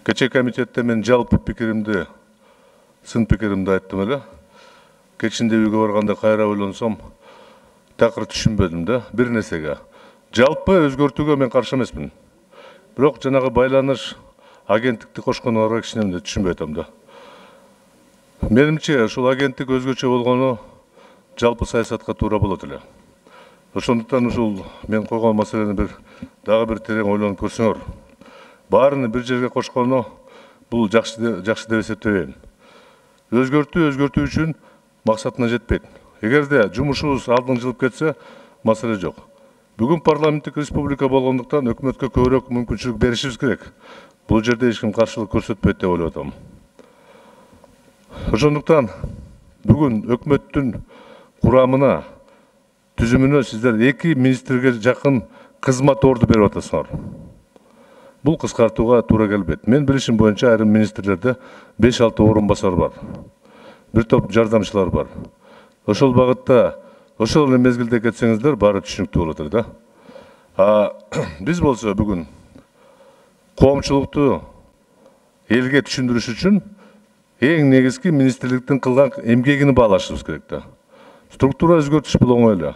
Кече комитетте мен жалпы пикиримди, сын пикиримди айттым эле. Кечинде үйгө барганда кайра ойлонсом, такыр түшүнбөдүм да бир нерсеге. Жалпы өзгөртүүгө мен каршы эмесмин. Бирок жанагы байланыш агенттикти кошконуна кичине түшүнбөй атам да. Менимче ушул агенттик өзгөчө болгону жалпы саясатка туура болот эле. Ошондуктан ушул мен койгон маселени дагы бир терең ойлонуп көрсөңөр. Баарыны бир жерге кошкону бул жакшы деп эсептебейм. Өзгөртүү үчүн максатына жетпейт. Эгерде жумушубуз алдын жылып кетсе, маселе жок. Бүгүн парламенттик республика болгондуктан өкмөткө көбүрөөк мүмкүнчүлүк беришибиз керек. Бул жерде эч ким каршылык көрсөтпөйт деп ойлоп атам. Ошондуктан бүгүн өкмөттүн курамына, түзүмүнө сиздер 2 министрге жакын кызмат орду берип атасыңар. Бул кыскартууга туура келбейт. Мен билишим боюнча айрым министрлерде 5-6 орун басар бар. Бир топ жардамчылар бар. Ошол багытта, ошол эле мезгилде кетсеңиздер, баары түшүнүктүү болот эле да. Биз болсо бүгүн коомчулукту элге түшүндүрүш үчүн эң негизги министрликтин кылган эмгегини баалашыбыз керек да. Структура өзгөртүш бул оңой эле.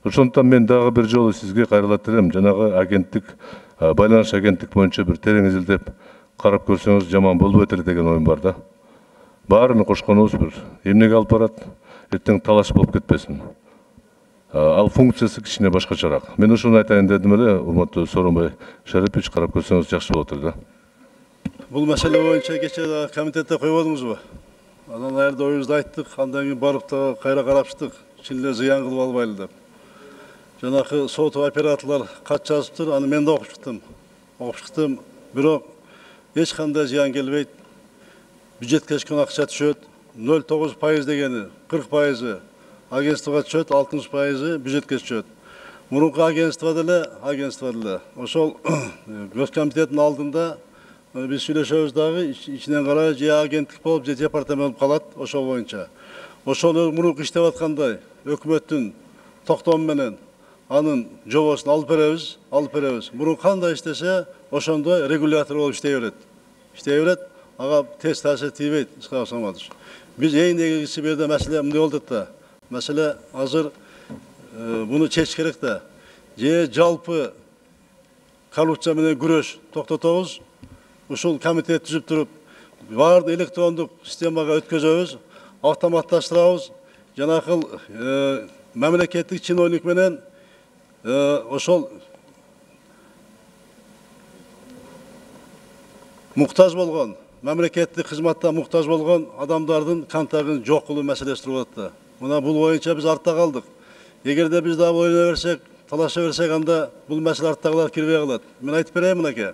Ошондуктан мен дагы бир жолу сизге кайрылат элем, жанагы агенттик, байланыш агенттик боюнча бир терең изилдеп карап көрсөңүз жаман болбойт эле деген оюм бар да. Баарыны кошконубуз бир эмнеге алып барат, эртең талаш болуп кетпесин. Ал функциясы кичине башкачараак. Мен ошону айтайын дедим эле, урматтуу Сооронбай Шарипович, карап көрсөңүз жакшы болот эле да. Бул маселе боюнча кече комитетте койбодуңузбу? Анан аерде оюбузду айттык, андан кийин барып да кайра карап чыктык. Чын эле зыян кылып албайлы деп. Жанакы соту операторлор кат жазыптыр, аны мен да окуп чыктым. Бирок эч кандай зыян келбейт. Бюджетке ешкім ақша түшөт, 0,9% дегені 40% агентствоға түшөт, 60% бюджетке түшөт. Мурунку агентство деле, ошол Госкомитеттин алдында биз сүйлөшөбүз дагы, ичинен карай же агенттик болуп, же департамент болуп калат, ошол боюнча. Ошол мурунку иштеп аткандай өкмөттүн токтому менен анын жобосун алып беребиз. Мурун кандай иштесе, ошондой регулятор болуп иштей берет. Ага тез таасир тийбейт, Исхак Саматович. Биз эң негизгиси бу жерде маселе мындай болот да. Маселе азыр буну чечиш керек да. Же жалпы коррупция менен күрөш токтотобуз. Ушул комитет түзүп туруп, баарды электрондук системага өткөзөбүз, автоматташтырабыз. Жанакыл мамлекеттик чиновник менен ошол муктаж болгон, мамлекеттик кызматта муктаж болгон адамдардын контагын жок кылуу маселеси туруп атат. Мына бул боюнча биз артта калдык. Эгерде биз дагы ойлоно берсек, талаша берсек, анда бул маселе арттагылар кирбей калат. Мен айтып берейин мынакей.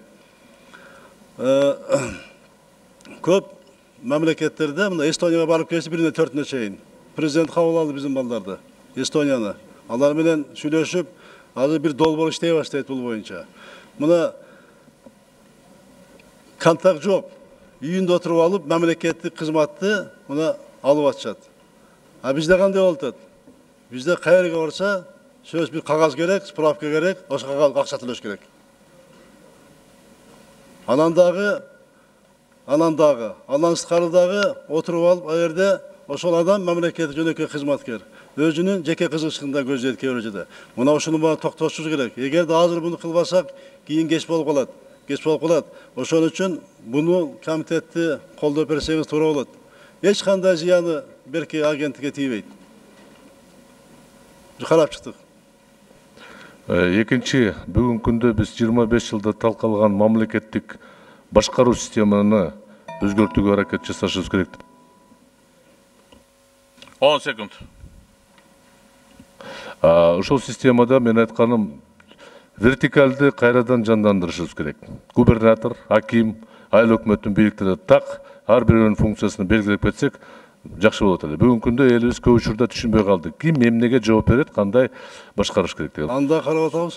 Көп мамлекеттерде, мына Эстонияга барып келсе, 1/4 чейин президент кабыл алды биздин балдарды, Эстонияны. Алар менен сүйлөшүп, азыр бир долбоор иштей баштайт бул боюнча. Мына контакт жок. Үйүндө отуруп алып, мамлекеттик кызматты мына алып атышат. А бизде кандай болуп атат? Бизде кайерге барса, сөз бир кагаз керек, справка керек, ошого акча төлөш керек. Анан сырткары дагы отуруп алып, аерде ошол адам мамлекеттик жөнөкөй кызматкер. Өзүнүн жеке кызыкчылыгында көздөйт кээ бир жерде. Мына ушуну баары токтотушубуз керек. Эгерде азыр буну кылбасак, кийин кеч болуп калат. Ошон үчүн буну комитетти колдоп берсеңиз туура болот. Эч кандай зыяны берки агенттикке тийбейт. Карап чыктык. Экинчи, бүгүнкү күндө биз 25 жылда талкалган мамлекеттик башкаруу системаны өзгөртүүгө аракет жасашыбыз керек. 10 секунд. Ошол системада мен айтканым вертикалды кайрадан жандандырышыбыз керек. Губернатор, аким, айыл өкмөттүн бийликтери так ар бирөөнүн функциясын белгилеп кетсек, жакшы болот эле. Бүгүнкү күндө элибиз көп учурда түшүнбөй калды. Ким эмнеге жооп берет, кандай башкарыш керек деген. Анда карап атабыз.